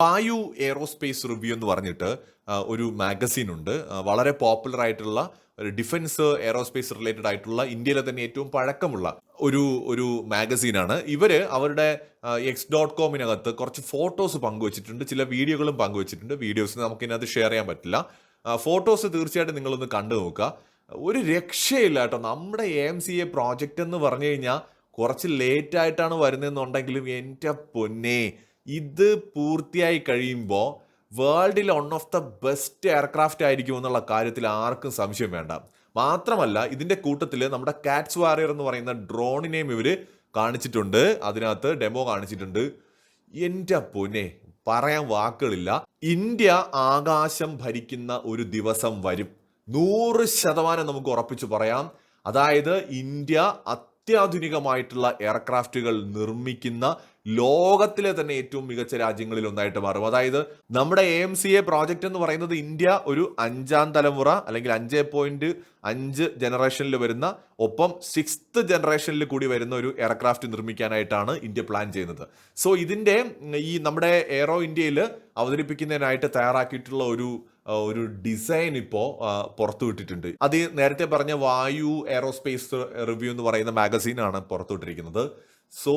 വായു aerospace review എന്ന് പറഞ്ഞിട്ട് ഒരു മാഗസീൻ ഉണ്ട്. വളരെ പോപ്പുലർ ആയിട്ടുള്ള ഒരു ഡിഫൻസ് എയറോസ്പേസ് റിലേറ്റഡ് ആയിട്ടുള്ള ഇന്ത്യയിലെ തന്നെ ഏറ്റവും പഴക്കമുള്ള ഒരു ഒരു മാഗസീനാണ്. ഇവര് അവരുടെ x.com കുറച്ച് ഫോട്ടോസ് പങ്കുവച്ചിട്ടുണ്ട്, ചില വീഡിയോകളും പങ്കുവച്ചിട്ടുണ്ട്. വീഡിയോസ് നമുക്ക് ഇതിനകത്ത് ഷെയർ ചെയ്യാൻ പറ്റില്ല. ഫോട്ടോസ് തീർച്ചയായിട്ടും നിങ്ങളൊന്ന് കണ്ടു നോക്കുക. ഒരു രക്ഷയില്ല കേട്ടോ. നമ്മുടെ AMCA പ്രോജക്റ്റ് എന്ന് പറഞ്ഞു കഴിഞ്ഞാൽ കുറച്ച് ലേറ്റ് ആയിട്ടാണ് വരുന്നതെന്നുണ്ടെങ്കിലും എൻ്റെ പൊന്നെ, ഇത് പൂർത്തിയായി കഴിയുമ്പോൾ വേൾഡിലെ one of the best aircraft ആയിരിക്കും എന്നുള്ള കാര്യത്തിൽ ആർക്കും സംശയം വേണ്ട. മാത്രമല്ല ഇതിന്റെ കൂട്ടത്തിൽ നമ്മുടെ കാറ്റ്സ് വാരിയർ എന്ന് പറയുന്ന ഡ്രോണിനെയും ഇവര് കാണിച്ചിട്ടുണ്ട്, അതിനകത്ത് ഡെമോ കാണിച്ചിട്ടുണ്ട്. എൻ്റെ പൊന്നെ, പറയാൻ വാക്കുകളില്ല. ഇന്ത്യ ആകാശം ഭരിക്കുന്ന ഒരു ദിവസം വരും, 100% നമുക്ക് ഉറപ്പിച്ചു പറയാം. അതായത് ഇന്ത്യ അത്യാധുനികമായിട്ടുള്ള എയർക്രാഫ്റ്റുകൾ നിർമ്മിക്കുന്ന ലോകത്തിലെ തന്നെ ഏറ്റവും മികച്ച രാജ്യങ്ങളിൽ ഒന്നായിട്ട് മാറും. അതായത് നമ്മുടെ AMCA പ്രോജക്റ്റ് എന്ന് പറയുന്നത് ഇന്ത്യ ഒരു 5ാം തലമുറ അല്ലെങ്കിൽ 5.5 ജനറേഷനിൽ വരുന്ന, ഒപ്പം 6th ജനറേഷനിൽ കൂടി വരുന്ന ഒരു എയർക്രാഫ്റ്റ് നിർമ്മിക്കാനായിട്ടാണ് ഇന്ത്യ പ്ലാൻ ചെയ്യുന്നത്. സോ ഇതിന്റെ ഈ നമ്മുടെ എയ്റോ ഇന്ത്യയിൽ അവതരിപ്പിക്കുന്നതിനായിട്ട് തയ്യാറാക്കിയിട്ടുള്ള ഒരു ഡിസൈൻ ഇപ്പോൾ പുറത്തുവിട്ടിട്ടുണ്ട്. അത് നേരത്തെ പറഞ്ഞ വായു എയറോസ്പേസ് റിവ്യൂ എന്ന് പറയുന്ന മാഗസീനാണ് പുറത്തുവിട്ടിരിക്കുന്നത്. സോ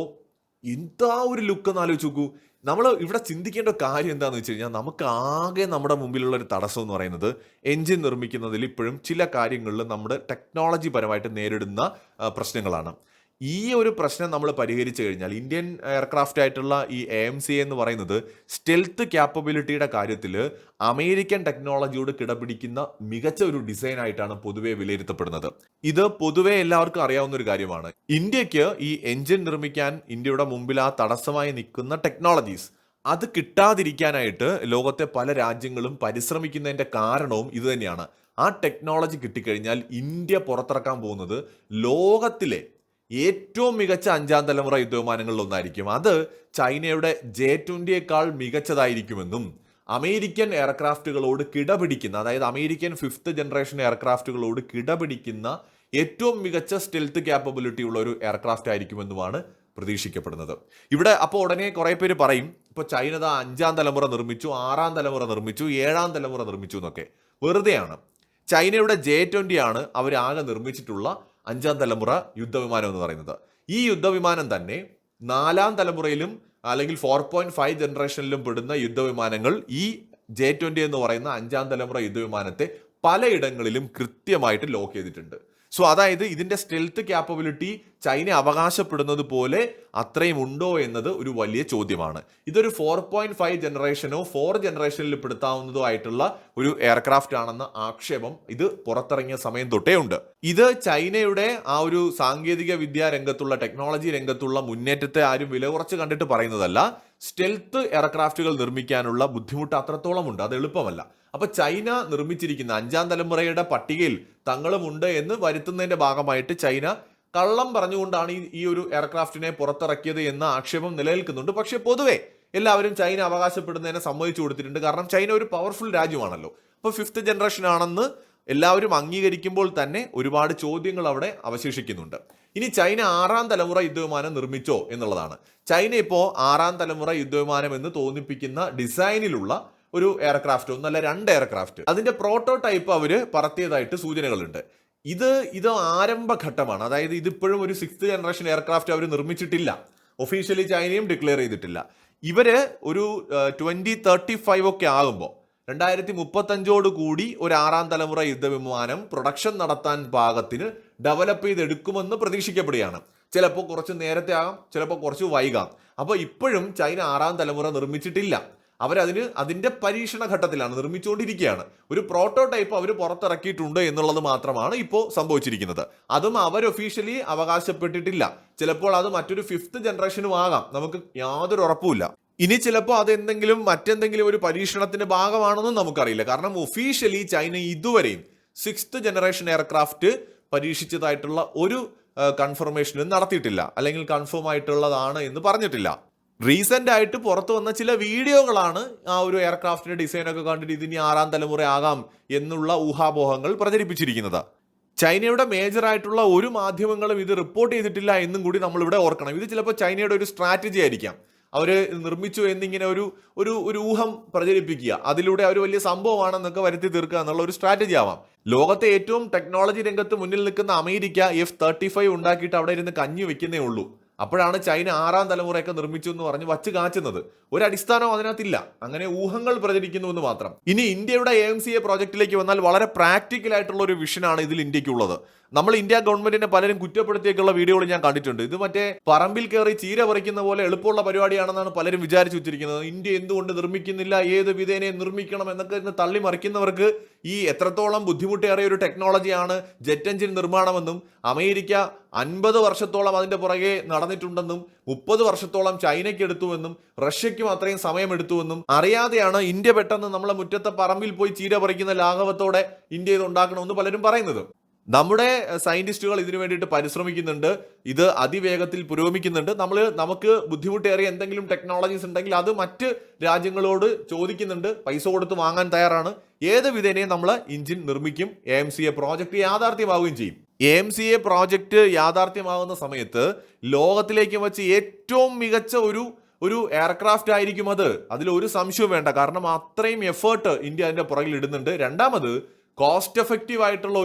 എന്താ ഒരു ലുക്ക് എന്ന് ആലോചിച്ച് നോക്കൂ. നമ്മൾ ഇവിടെ ചിന്തിക്കേണ്ട കാര്യം എന്താണെന്ന് വെച്ച് കഴിഞ്ഞാൽ, നമുക്ക് ആകെ നമ്മുടെ മുമ്പിലുള്ള ഒരു തടസ്സം എന്ന് പറയുന്നത് എൻജിൻ നിർമ്മിക്കുന്നതിൽ ഇപ്പോഴും ചില കാര്യങ്ങളിൽ നമ്മുടെ ടെക്നോളജി പരമായിട്ട് നേരിടുന്ന പ്രശ്നങ്ങളാണ്. ഈ ഒരു പ്രശ്നം നമ്മൾ പരിഹരിച്ചു കഴിഞ്ഞാൽ ഇന്ത്യൻ എയർക്രാഫ്റ്റ് ആയിട്ടുള്ള ഈ AMCA എന്ന് പറയുന്നത് സ്റ്റെൽത്ത് ക്യാപ്പബിലിറ്റിയുടെ കാര്യത്തിൽ അമേരിക്കൻ ടെക്നോളജിയോട് കിടപിടിക്കുന്ന മികച്ച ഒരു ഡിസൈൻ ആയിട്ടാണ് പൊതുവെ വിലയിരുത്തപ്പെടുന്നത്. ഇത് പൊതുവെ എല്ലാവർക്കും അറിയാവുന്ന ഒരു കാര്യമാണ്. ഇന്ത്യക്ക് ഈ എൻജിൻ നിർമ്മിക്കാൻ ഇന്ത്യയുടെ മുമ്പിൽ ആ തടസ്സമായി നിൽക്കുന്ന ടെക്നോളജീസ് അത് കിട്ടാതിരിക്കാനായിട്ട് ലോകത്തെ പല രാജ്യങ്ങളും പരിശ്രമിക്കുന്നതിന്റെ കാരണവും ഇത് തന്നെയാണ്. ആ ടെക്നോളജി കിട്ടിക്കഴിഞ്ഞാൽ ഇന്ത്യ പുറത്തിറക്കാൻ പോകുന്നത് ലോകത്തിലെ ഏറ്റവും മികച്ച 5ാം തലമുറ യുദ്ധവിമാനങ്ങളിൽ ഒന്നായിരിക്കും. അത് ചൈനയുടെ J-20യേക്കാൾ മികച്ചതായിരിക്കുമെന്നും അമേരിക്കൻ എയർക്രാഫ്റ്റുകളോട് കിടപിടിക്കുന്ന, അതായത് അമേരിക്കൻ 5th ജനറേഷൻ എയർക്രാഫ്റ്റുകളോട് കിടപിടിക്കുന്ന ഏറ്റവും മികച്ച സ്റ്റെൽത്ത് ക്യാപ്പബിലിറ്റി ഉള്ള ഒരു എയർക്രാഫ്റ്റ് ആയിരിക്കുമെന്നുമാണ് പ്രതീക്ഷിക്കപ്പെടുന്നത്. ഇവിടെ അപ്പോൾ ഉടനെ കുറെ പേര് പറയും, ഇപ്പോൾ ചൈന 5ാം തലമുറ നിർമ്മിച്ചു, 6ാം തലമുറ നിർമ്മിച്ചു, 7ാം തലമുറ നിർമ്മിച്ചു എന്നൊക്കെ. വെറുതെയാണ്. ചൈനയുടെ J-20 ആണ് അവർ ആകെ നിർമ്മിച്ചിട്ടുള്ള 5ാം തലമുറ യുദ്ധവിമാനം എന്ന് പറയുന്നത്. ഈ യുദ്ധവിമാനം തന്നെ 4ാം തലമുറയിലും അല്ലെങ്കിൽ 4.5 ജനറേഷനിലും പെടുന്ന യുദ്ധവിമാനങ്ങൾ ഈ J-20 എന്ന് പറയുന്ന 5ാം തലമുറ യുദ്ധവിമാനത്തെ പലയിടങ്ങളിലും കൃത്യമായിട്ട് ലോക്ക് ചെയ്തിട്ടുണ്ട്. സോ അതായത് ഇതിന്റെ സ്റ്റെൽത്ത് ക്യാപ്പബിലിറ്റി ചൈന അവകാശപ്പെടുന്നത് പോലെ അത്രയും ഉണ്ടോ എന്നത് ഒരു വലിയ ചോദ്യമാണ്. ഇതൊരു 4.5 ജനറേഷനോ 4 ജനറേഷനിൽ പെടുത്താവുന്നതോ ആയിട്ടുള്ള ഒരു എയർക്രാഫ്റ്റ് ആണെന്ന ആക്ഷേപം ഇത് പുറത്തിറങ്ങിയ സമയം തൊട്ടേ ഉണ്ട്. ഇത് ചൈനയുടെ ആ ഒരു സാങ്കേതിക വിദ്യാ രംഗത്തുള്ള, ടെക്നോളജി രംഗത്തുള്ള മുന്നേറ്റത്തെ ആരും വില കുറച്ച് കണ്ടിട്ട് പറയുന്നതല്ല. സ്റ്റെൽത്ത് എയർക്രാഫ്റ്റുകൾ നിർമ്മിക്കാനുള്ള ബുദ്ധിമുട്ട് അത്രത്തോളം ഉണ്ട്, അത് എളുപ്പമല്ല. അപ്പൊ ചൈന നിർമ്മിച്ചിരിക്കുന്ന 5ാം തലമുറയുടെ പട്ടികയിൽ തങ്ങളുമുണ്ട് എന്ന് വരുത്തുന്നതിന്റെ ഭാഗമായിട്ട് ചൈന കള്ളം പറഞ്ഞുകൊണ്ടാണ് ഈ ഒരു എയർക്രാഫ്റ്റിനെ പുറത്തിറക്കിയത് എന്ന ആക്ഷേപം നിലനിൽക്കുന്നുണ്ട്. പക്ഷെ പൊതുവെ എല്ലാവരും ചൈന അവകാശപ്പെടുന്നതിനെ സമ്മതിച്ചു കൊടുത്തിട്ടുണ്ട്. കാരണം ചൈന ഒരു പവർഫുൾ രാജ്യമാണല്ലോ. അപ്പോൾ 5th ജനറേഷൻ ആണെന്ന് എല്ലാവരും അംഗീകരിക്കുമ്പോൾ തന്നെ ഒരുപാട് ചോദ്യങ്ങൾ അവിടെ അവശേഷിക്കുന്നുണ്ട്. ഇനി ചൈന 6ാം തലമുറ യുദ്ധവിമാനം നിർമ്മിച്ചോ എന്നുള്ളതാണ്. ചൈന ഇപ്പോൾ 6ാം തലമുറ യുദ്ധവിമാനം എന്ന് തോന്നിപ്പിക്കുന്ന ഡിസൈനിലുള്ള ഒരു എയർക്രാഫ്റ്റ്, ഒന്നല്ല 2 എയർക്രാഫ്റ്റ്, അതിന്റെ പ്രോട്ടോടൈപ്പ് അവര് പറത്തിയതായിട്ട് സൂചനകളുണ്ട്. ഇത് ആരംഭഘട്ടമാണ്. അതായത് ഇതിപ്പോഴും ഒരു 6th ജനറേഷൻ എയർക്രാഫ്റ്റ് അവർ നിർമ്മിച്ചിട്ടില്ല. ഒഫീഷ്യലി ചൈനയും ഡിക്ലെയർ ചെയ്തിട്ടില്ല. ഇവര് ഒരു 2035 ഒക്കെ ആകുമ്പോൾ 2035 കൂടി ഒരു 6ാം തലമുറ യുദ്ധവിമാനം പ്രൊഡക്ഷൻ നടത്താൻ പാകത്തിന് ഡെവലപ്പ് ചെയ്തെടുക്കുമെന്ന് പ്രതീക്ഷിക്കപ്പെടുകയാണ്. ചിലപ്പോൾ കുറച്ച് നേരത്തെ ആകാം, ചിലപ്പോൾ കുറച്ച് വൈകാം. അപ്പോൾ ഇപ്പോഴും ചൈന 6ാം തലമുറ നിർമ്മിച്ചിട്ടില്ല. അതിന്റെ പരീക്ഷണ ഘട്ടത്തിലാണ്, നിർമ്മിച്ചുകൊണ്ടിരിക്കുകയാണ്. ഒരു പ്രോട്ടോടൈപ്പ് അവർ പുറത്തിറക്കിയിട്ടുണ്ട് എന്നുള്ളത് മാത്രമാണ് ഇപ്പോൾ സംഭവിച്ചിരിക്കുന്നത്. അതും അവർ ഒഫീഷ്യലി അവകാശപ്പെട്ടിട്ടില്ല. ചിലപ്പോൾ അത് മറ്റൊരു 5th ജനറേഷനും ആകാം, നമുക്ക് യാതൊരു ഉറപ്പുമില്ല. ഇനി ചിലപ്പോൾ അതെന്തെങ്കിലും മറ്റെന്തെങ്കിലും ഒരു പരീക്ഷണത്തിന്റെ ഭാഗമാണെന്നും നമുക്കറിയില്ല. കാരണം ഒഫീഷ്യലി ചൈന ഇതുവരെയും 6th ജനറേഷൻ എയർക്രാഫ്റ്റ് പരീക്ഷിച്ചതായിട്ടുള്ള ഒരു കൺഫർമേഷനും നടത്തിയിട്ടില്ല, അല്ലെങ്കിൽ കൺഫേം ആയിട്ടുള്ളതാണ് എന്ന് പറഞ്ഞിട്ടില്ല. റീസെന്റ് ആയിട്ട് പുറത്തു വന്ന ചില വീഡിയോകളാണ് ആ ഒരു എയർക്രാഫ്റ്റിന്റെ ഡിസൈനൊക്കെ കണ്ടിട്ട് ഇതിനി 6ാം തലമുറ ആകാം എന്നുള്ള ഊഹാപോഹങ്ങൾ പ്രചരിപ്പിച്ചിരിക്കുന്നത്. ചൈനയുടെ മേജർ ആയിട്ടുള്ള ഒരു മാധ്യമങ്ങളും ഇത് റിപ്പോർട്ട് ചെയ്തിട്ടില്ല എന്നും കൂടി നമ്മളിവിടെ ഓർക്കണം. ഇത് ചിലപ്പോൾ ചൈനയുടെ ഒരു സ്ട്രാറ്റജി ആയിരിക്കാം. അവര് നിർമ്മിച്ചു എന്നിങ്ങനെ ഒരു ഒരു ഒരു ഊഹം പ്രചരിപ്പിക്കുക, അതിലൂടെ അവർ വലിയ സംഭവമാണെന്നൊക്കെ വരുത്തി തീർക്കുക എന്നുള്ള ഒരു സ്ട്രാറ്റജി ആവാം. ലോകത്തെ ഏറ്റവും ടെക്നോളജി രംഗത്ത് മുന്നിൽ നിൽക്കുന്ന അമേരിക്ക F-35 ഉണ്ടാക്കിയിട്ട് അവിടെ ഇരുന്ന് കഞ്ഞി വെക്കുന്നേ ഉള്ളൂ. അപ്പോഴാണ് ചൈന 6ാം തലമുറയൊക്കെ നിർമ്മിച്ചു എന്ന് പറഞ്ഞ് വച്ച് കാച്ചുന്നത്. ഒരു അടിസ്ഥാനവും അതിനകത്തില്ല, അങ്ങനെ ഊഹങ്ങൾ പ്രചരിക്കുന്നു എന്ന് മാത്രം. ഇനി ഇന്ത്യയുടെ AMCA പ്രോജക്റ്റിലേക്ക് വന്നാൽ വളരെ പ്രാക്ടിക്കൽ ആയിട്ടുള്ള ഒരു വിഷനാണ് ഇതിൽ ഇന്ത്യക്കുള്ളത്. നമ്മൾ ഇന്ത്യ ഗവൺമെന്റിനെ പലരും കുറ്റപ്പെടുത്തിയൊക്കെയുള്ള വീഡിയോകൾ ഞാൻ കണ്ടിട്ടുണ്ട്. ഇത് മറ്റേ പറമ്പിൽ കയറി ചീര പറിക്കുന്ന പോലെ എളുപ്പമുള്ള പരിപാടിയാണെന്നാണ് പലരും വിചാരിച്ചു വെച്ചിരിക്കുന്നത്. ഇന്ത്യ എന്തുകൊണ്ട് നിർമ്മിക്കുന്നില്ല, ഏത് വിധേനയും നിർമ്മിക്കണം എന്നൊക്കെ ഇന്ന് തള്ളി മറിക്കുന്നവർക്ക് ഈ എത്രത്തോളം ബുദ്ധിമുട്ടേറിയ ഒരു ടെക്നോളജിയാണ് ജെറ്റ് എഞ്ചിൻ നിർമ്മാണമെന്നും അമേരിക്ക 50 വർഷത്തോളം അതിന്റെ പുറകെ നടന്നിട്ടുണ്ടെന്നും 30 വർഷത്തോളം ചൈനയ്ക്ക് എടുത്തുവെന്നും റഷ്യയ്ക്കും അത്രയും സമയമെടുത്തുവെന്നും അറിയാതെയാണ് ഇന്ത്യ പെട്ടെന്ന് നമ്മളെ മുറ്റത്തെ പറമ്പിൽ പോയി ചീര പറിക്കുന്ന ലാഘവത്തോടെ ഇന്ത്യ ഇത് ഉണ്ടാക്കണമെന്ന് പലരും പറയുന്നത്. നമ്മുടെ സയന്റിസ്റ്റുകൾ ഇതിനു വേണ്ടിയിട്ട് പരിശ്രമിക്കുന്നുണ്ട്, ഇത് അതിവേഗത്തിൽ പുരോഗമിക്കുന്നുണ്ട്. നമുക്ക് ബുദ്ധിമുട്ടേറിയ എന്തെങ്കിലും ടെക്നോളജീസ് ഉണ്ടെങ്കിൽ അത് മറ്റ് രാജ്യങ്ങളോട് ചോദിക്കുന്നുണ്ട്, പൈസ കൊടുത്ത് വാങ്ങാൻ തയ്യാറാണ്. ഏത് വിധേനയും നമ്മൾ ഇഞ്ചിൻ നിർമ്മിക്കും. AMCA പ്രോജക്റ്റ് യാഥാർത്ഥ്യമാവുകയും ചെയ്യും. AMCA പ്രോജക്റ്റ് യാഥാർത്ഥ്യമാകുന്ന സമയത്ത് ലോകത്തിലേക്ക് വെച്ച് ഏറ്റവും മികച്ച ഒരു എയർക്രാഫ്റ്റ് ആയിരിക്കും അത്. അതിലൊരു സംശയവും വേണ്ട. കാരണം അത്രയും എഫേർട്ട് ഇന്ത്യ അതിന്റെ പുറകിൽ ഇടുന്നുണ്ട്. രണ്ടാമത് കോസ്റ്റ് എഫക്റ്റീവ് ആയിട്ടുള്ള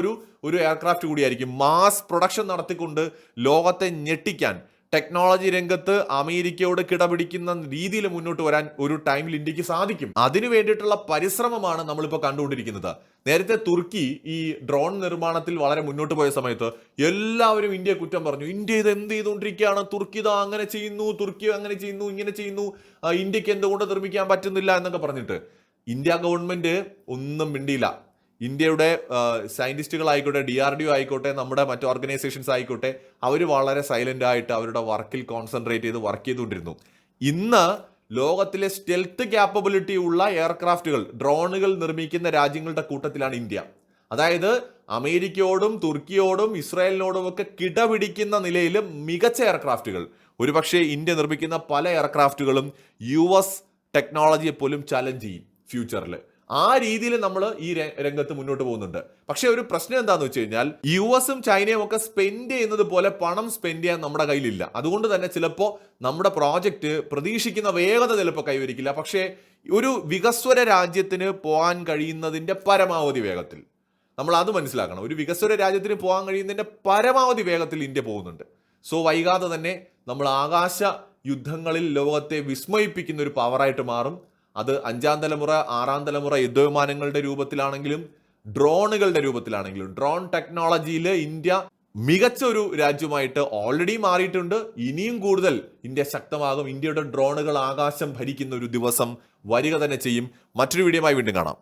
ഒരു എയർക്രാഫ്റ്റ് കൂടിയായിരിക്കും. മാസ് പ്രൊഡക്ഷൻ നടത്തിക്കൊണ്ട് ലോകത്തെ ഞെട്ടിക്കാൻ, ടെക്നോളജി രംഗത്ത് അമേരിക്കയോട് കിടപിടിക്കുന്ന രീതിയിൽ മുന്നോട്ട് വരാൻ ഒരു ടൈമിൽ ഇന്ത്യക്ക് സാധിക്കും. അതിനു വേണ്ടിയിട്ടുള്ള പരിശ്രമമാണ് നമ്മളിപ്പോൾ കണ്ടുകൊണ്ടിരിക്കുന്നത്. നേരത്തെ തുർക്കി ഈ ഡ്രോൺ നിർമ്മാണത്തിൽ വളരെ മുന്നോട്ട് പോയ സമയത്ത് എല്ലാവരും ഇന്ത്യയെ കുറ്റം പറഞ്ഞു. ഇന്ത്യ ഇത് എന്ത് ചെയ്തുകൊണ്ടിരിക്കുകയാണ്, തുർക്കി ഇതാ അങ്ങനെ ചെയ്യുന്നു, തുർക്കി അങ്ങനെ ചെയ്യുന്നു, ഇങ്ങനെ ചെയ്യുന്നു, ഇന്ത്യക്ക് എന്തുകൊണ്ട് നിർമ്മിക്കാൻ പറ്റുന്നില്ല എന്നൊക്കെ പറഞ്ഞിട്ട് ഇന്ത്യ ഗവൺമെന്റ് ഒന്നും മിണ്ടിയില്ല. ഇന്ത്യയുടെ സയന്റിസ്റ്റുകളായിക്കോട്ടെ, DRDO ആയിക്കോട്ടെ, നമ്മുടെ മറ്റു ഓർഗനൈസേഷൻസ് ആയിക്കോട്ടെ, അവർ വളരെ സൈലന്റ് ആയിട്ട് അവരുടെ വർക്കിൽ കോൺസെൻട്രേറ്റ് ചെയ്ത് വർക്ക് ചെയ്തുകൊണ്ടിരുന്നു. ഇന്ന് ലോകത്തിലെ സ്റ്റെൽത്ത് ക്യാപ്പബിലിറ്റി ഉള്ള എയർക്രാഫ്റ്റുകൾ, ഡ്രോണുകൾ നിർമ്മിക്കുന്ന രാജ്യങ്ങളുടെ കൂട്ടത്തിലാണ് ഇന്ത്യ. അതായത് അമേരിക്കയോടും തുർക്കിയോടും ഇസ്രായേലിനോടും ഒക്കെ കിടപിടിക്കുന്ന നിലയിൽ മികച്ച എയർക്രാഫ്റ്റുകൾ. ഒരുപക്ഷെ ഇന്ത്യ നിർമ്മിക്കുന്ന പല എയർക്രാഫ്റ്റുകളും US ടെക്നോളജിയെ പോലും ചലഞ്ച് ചെയ്യും ഫ്യൂച്ചറിൽ. ആ രീതിയിൽ നമ്മൾ ഈ രംഗത്ത് മുന്നോട്ട് പോകുന്നുണ്ട്. പക്ഷെ ഒരു പ്രശ്നം എന്താണെന്ന് വെച്ച് കഴിഞ്ഞാൽ US-ഉം ചൈനയും ഒക്കെ സ്പെൻഡ് ചെയ്യുന്നത് പോലെ പണം സ്പെൻഡ് ചെയ്യാൻ നമ്മുടെ കയ്യിലില്ല. അതുകൊണ്ട് തന്നെ ചിലപ്പോൾ നമ്മുടെ പ്രോജക്റ്റ് പ്രതീക്ഷിക്കുന്ന വേഗത ചിലപ്പോൾ കൈവരിക്കില്ല. പക്ഷേ ഒരു വികസ്വര രാജ്യത്തിന് പോകാൻ കഴിയുന്നതിന്റെ പരമാവധി വേഗത്തിൽ നമ്മൾ അത് മനസ്സിലാക്കണം. ഒരു വികസ്വര രാജ്യത്തിന് പോകാൻ കഴിയുന്നതിന്റെ പരമാവധി വേഗത്തിൽ ഇന്ത്യ പോകുന്നുണ്ട്. സോ വൈകാതെ തന്നെ നമ്മൾ ആകാശ യുദ്ധങ്ങളിൽ ലോകത്തെ വിസ്മയിപ്പിക്കുന്ന ഒരു പവറായിട്ട് മാറും. അത് 5ാം തലമുറ 6ാം തലമുറ യുദ്ധവിമാനങ്ങളുടെ രൂപത്തിലാണെങ്കിലും ഡ്രോണുകളുടെ രൂപത്തിലാണെങ്കിലും ഡ്രോൺ ടെക്നോളജിയിൽ ഇന്ത്യ മികച്ച ഒരു രാജ്യമായിട്ട് ഓൾറെഡി മാറിയിട്ടുണ്ട്. ഇനിയും കൂടുതൽ ഇന്ത്യ ശക്തമാകും. ഇന്ത്യയുടെ ഡ്രോണുകൾ ആകാശം ഭരിക്കുന്ന ഒരു ദിവസം വരിക തന്നെ ചെയ്യും. മറ്റൊരു വീഡിയോയുമായി വീണ്ടും കാണാം.